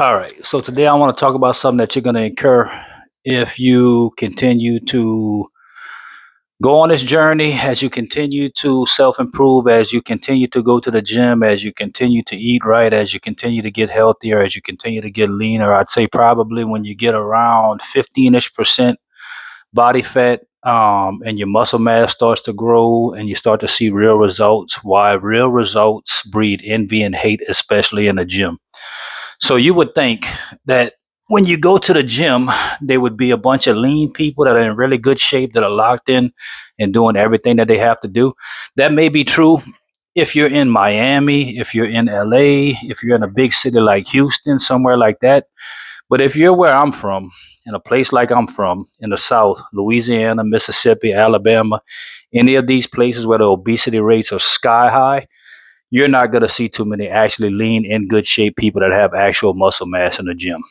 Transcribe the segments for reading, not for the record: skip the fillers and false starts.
All right. So today I want to talk about something that you're going to incur if you continue to go on this journey, as you continue to self improve, as you continue to go to the gym, as you continue to eat right, as you continue to get healthier, as you continue to get leaner. I'd say probably when you get around 15-ish% body fat, and your muscle mass starts to grow and you start to see real results. Why real results breed envy and hate, especially in the gym. So you would think that when you go to the gym, there would be a bunch of lean people that are in really good shape, that are locked in and doing everything that they have to do. That may be true if you're in Miami, if you're in LA, if you're in a big city like Houston, somewhere like that. But if you're where I'm from, in a place like I'm from, in the South, Louisiana, Mississippi, Alabama, any of these places where the obesity rates are sky high, you're not going to see too many actually lean, in good shape people that have actual muscle mass in the gym.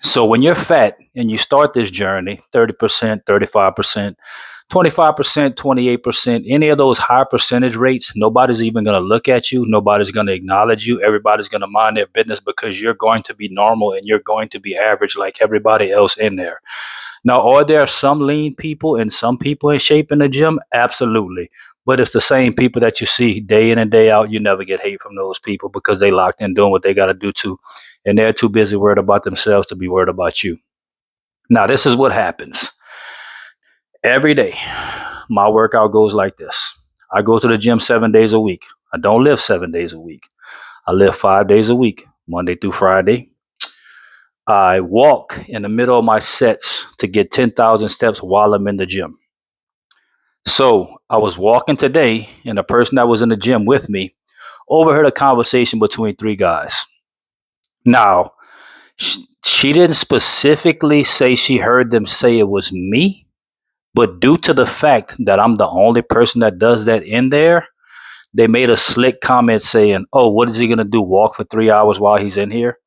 So when you're fat and you start this journey, 30%, 35%, 25%, 28%, any of those high percentage rates, nobody's even going to look at you. Nobody's going to acknowledge you. Everybody's going to mind their business because you're going to be normal and you're going to be average like everybody else in there. Now, are there some lean people and some people in shape in the gym? Absolutely. But it's the same people that you see day in and day out. You never get hate from those people because they locked in doing what they got to do too. And they're too busy worried about themselves to be worried about you. Now, this is what happens every day. My workout goes like this. I go to the gym 7 days a week. I don't live 7 days a week. I live 5 days a week, Monday through Friday. I walk in the middle of my sets to get 10,000 steps while I'm in the gym. So I was walking today, and the person that was in the gym with me overheard a conversation between three guys. Now, she didn't specifically say she heard them say it was me, but due to the fact that I'm the only person that does that in there, they made a slick comment saying, "Oh, what is he going to do? Walk for 3 hours while he's in here?"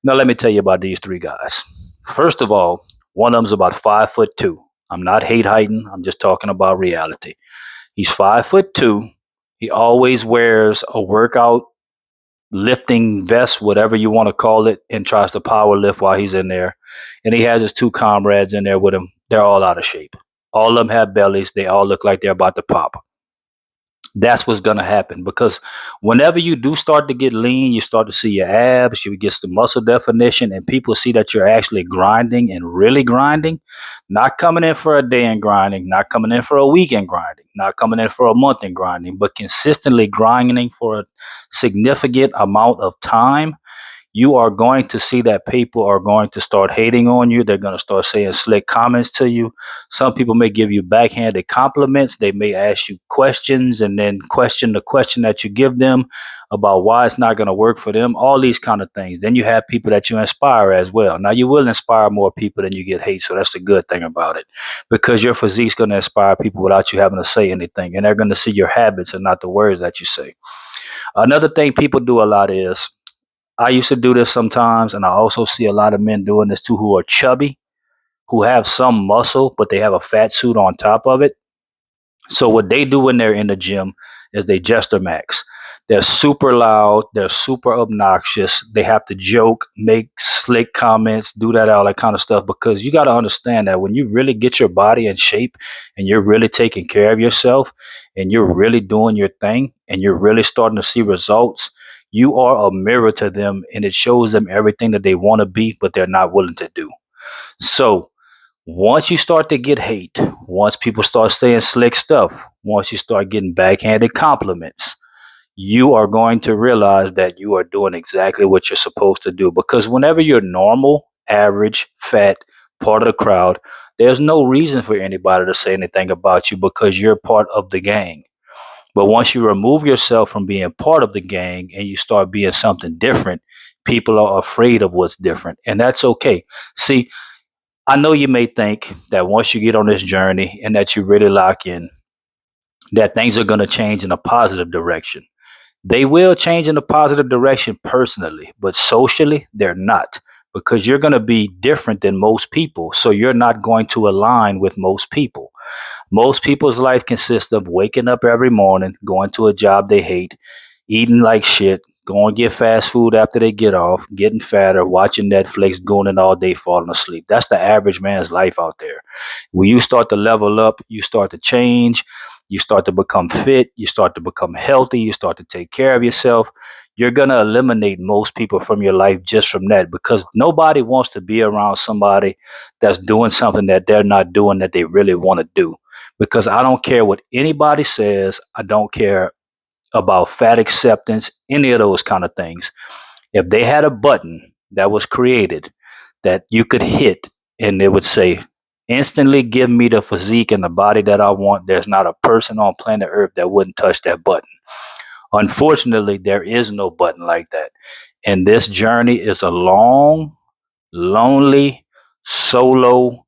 Now, let me tell you about these three guys. First of all, one of them's about 5'2". I'm not hate hiding. I'm just talking about reality. He's 5'2". He always wears a workout lifting vest, whatever you want to call it, and tries to power lift while he's in there. And he has his two comrades in there with him. They're all out of shape. All of them have bellies. They all look like they're about to pop. That's what's going to happen because whenever you do start to get lean, you start to see your abs, you get the muscle definition, and people see that you're actually grinding and really grinding, not coming in for a day and grinding, not coming in for a week and grinding, not coming in for a month and grinding, but consistently grinding for a significant amount of time. You are going to see that people are going to start hating on you. They're going to start saying slick comments to you. Some people may give you backhanded compliments. They may ask you questions and then question the question that you give them about why it's not going to work for them, all these kind of things. Then you have people that you inspire as well. Now, you will inspire more people than you get hate. So that's the good thing about it because your physique's going to inspire people without you having to say anything. And they're going to see your habits and not the words that you say. Another thing people do a lot is, I used to do this sometimes, and I also see a lot of men doing this too who are chubby, who have some muscle, but they have a fat suit on top of it. So what they do when they're in the gym is they gesture max. They're super loud. They're super obnoxious. They have to joke, make slick comments, do that, all that kind of stuff. Because you got to understand that when you really get your body in shape and you're really taking care of yourself and you're really doing your thing and you're really starting to see results, you are a mirror to them and it shows them everything that they want to be, but they're not willing to do. So once you start to get hate, once people start saying slick stuff, once you start getting backhanded compliments, you are going to realize that you are doing exactly what you're supposed to do. Because whenever you're normal, average, fat, part of the crowd, there's no reason for anybody to say anything about you because you're part of the gang. But once you remove yourself from being part of the gang and you start being something different, people are afraid of what's different. And that's okay. See, I know you may think that once you get on this journey and that you really lock in, that things are going to change in a positive direction. They will change in a positive direction personally, but socially, they're not because you're going to be different than most people. So you're not going to align with most people. Most people's life consists of waking up every morning, going to a job they hate, eating like shit, Go and get fast food after they get off, getting fatter, watching Netflix, going in all day, falling asleep. That's the average man's life out there. When you start to level up, you start to change, you start to become fit, you start to become healthy, you start to take care of yourself. You're going to eliminate most people from your life just from that, because nobody wants to be around somebody that's doing something that they're not doing that they really want to do. Because I don't care what anybody says, I don't care about fat acceptance, any of those kind of things. If they had a button that was created that you could hit and it would say, instantly give me the physique and the body that I want, there's not a person on planet Earth that wouldn't touch that button. Unfortunately, there is no button like that. And this journey is a long, lonely, solo,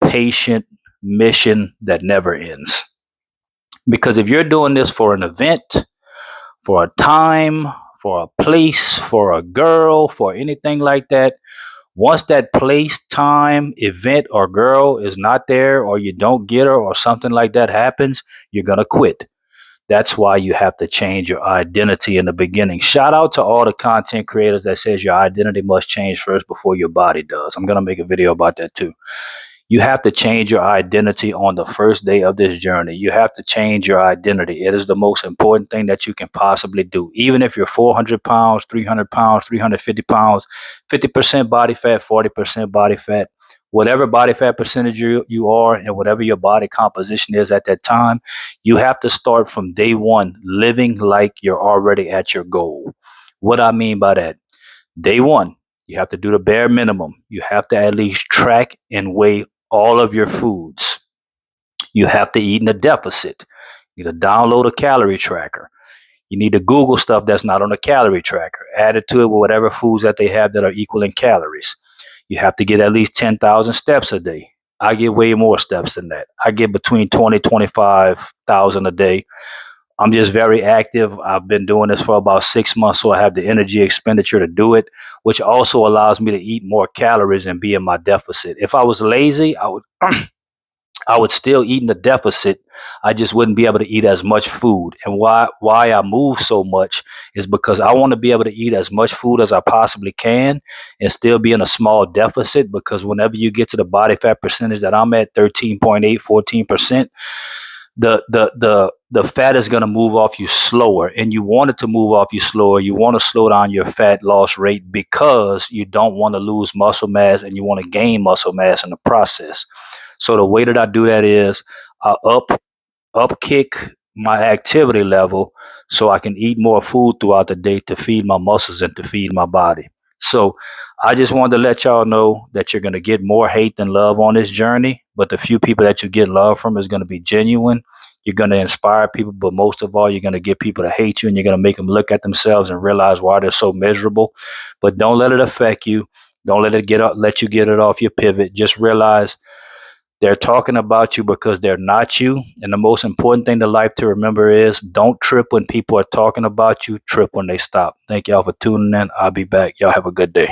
patient mission that never ends. Because if you're doing this for an event, for a time, for a place, for a girl, for anything like that, once that place, time, event, or girl is not there, or you don't get her, or something like that happens, you're going to quit. That's why you have to change your identity in the beginning. Shout out to all the content creators that says your identity must change first before your body does. I'm going to make a video about that too. You have to change your identity on the first day of this journey. You have to change your identity. It is the most important thing that you can possibly do. Even if you're 400 pounds, 300 pounds, 350 pounds, 50% body fat, 40% body fat, whatever body fat percentage you are, and whatever your body composition is at that time, you have to start from day one living like you're already at your goal. What I mean by that, day one, you have to do the bare minimum. You have to at least track and weigh all of your foods. You have to eat in a deficit. You need to download a calorie tracker. You need to Google stuff that's not on a calorie tracker. Add it to it with whatever foods that they have that are equal in calories. You have to get at least 10,000 steps a day. I get way more steps than that. I get between 20, 25,000 a day. I'm just very active. I've been doing this for about 6 months, so I have the energy expenditure to do it, which also allows me to eat more calories and be in my deficit. If I was lazy, I would still eat in the deficit. I just wouldn't be able to eat as much food. And why I move so much is because I want to be able to eat as much food as I possibly can and still be in a small deficit, because whenever you get to the body fat percentage that I'm at, 13.8, 14%, the fat is going to move off you slower, and you want it to move off you slower. You want to slow down your fat loss rate because you don't want to lose muscle mass, and you want to gain muscle mass in the process. So the way that I do that is I upkick my activity level so I can eat more food throughout the day to feed my muscles and to feed my body. So I just wanted to let y'all know that you're going to get more hate than love on this journey, but the few people that you get love from is going to be genuine. You're going to inspire people, but most of all, you're going to get people to hate you, and you're going to make them look at themselves and realize why they're so miserable. But don't let it affect you. Don't let you get it off your pivot. Just realize they're talking about you because they're not you. And the most important thing in life to remember is don't trip when people are talking about you. Trip when they stop. Thank y'all for tuning in. I'll be back. Y'all have a good day.